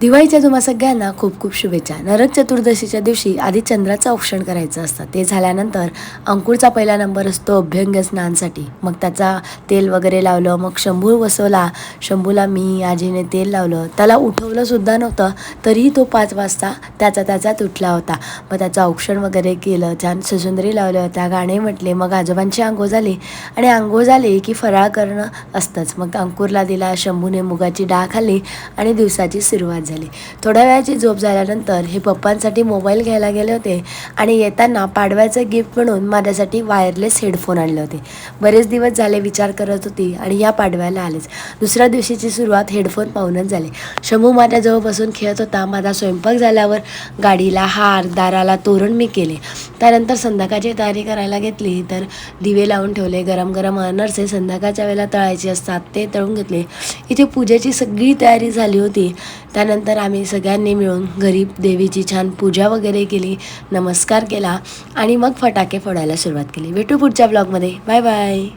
दिवाळीच्या तुम्हा सगळ्यांना खूप खूप शुभेच्छा. नरक चतुर्दशीच्या दिवशी आधी चंद्राचं औक्षण करायचं असतं. ते झाल्यानंतर अंकुरचा पहिला नंबर असतो अभ्यंग स्नानासाठी. मग त्याचा तेल वगैरे लावलं. मग शंभू बसवला. शंभूला मी आजीने तेल लावलं. त्याला उठवलं सुद्धा नव्हतं, तरीही तो 5 वाजता त्याचा उठला होता. मग त्याचं औक्षण वगैरे केलं. छान सजुंदरी लावल्या होत्या, गाणे म्हटले. मग आजोबांची अंघोळ झाली आणि अंघोळ झाली की फराळ करणं असतंच. मग अंकुरला दिला. शंभूने मुगाची डाळ खाल्ली आणि दिवसाची सुरुवात झाली. थोड्या वेळाची झोप झाल्यानंतर हे पप्पांसाठी मोबाईल घ्यायला गेले होते आणि येताना पाडव्याचं गिफ्ट म्हणून माझ्यासाठी वायरलेस हेडफोन आणले होते. बरेच दिवस झाले विचार करत होती आणि या पाडव्याला आलेच. दुसऱ्या दिवशीची सुरुवात हेडफोन पाहूनच झाली. शंभू माझ्याजवळ बसून खेळत होता. माझा स्वयंपाक झाल्यावर गाडीला हार, दाराला तोरण मी केले. त्यानंतर संध्याकाळची तयारी करायला घेतली तर दिवे लावून ठेवले. गरम गरम अनारसे संध्याकाळच्या वेळेला तळायचे असतात, ते तळून घेतले. इथे पूजेची सगळी तयारी झाली होती. त्यानंतर आम्ही सगळ्यांनी मिळून घरी देवीची छान पूजा वगैरे केली, नमस्कार केला आणि मग फटाके फोडायला सुरुवात केली. भेटू पुढच्या ब्लॉगमध्ये. Bye bye.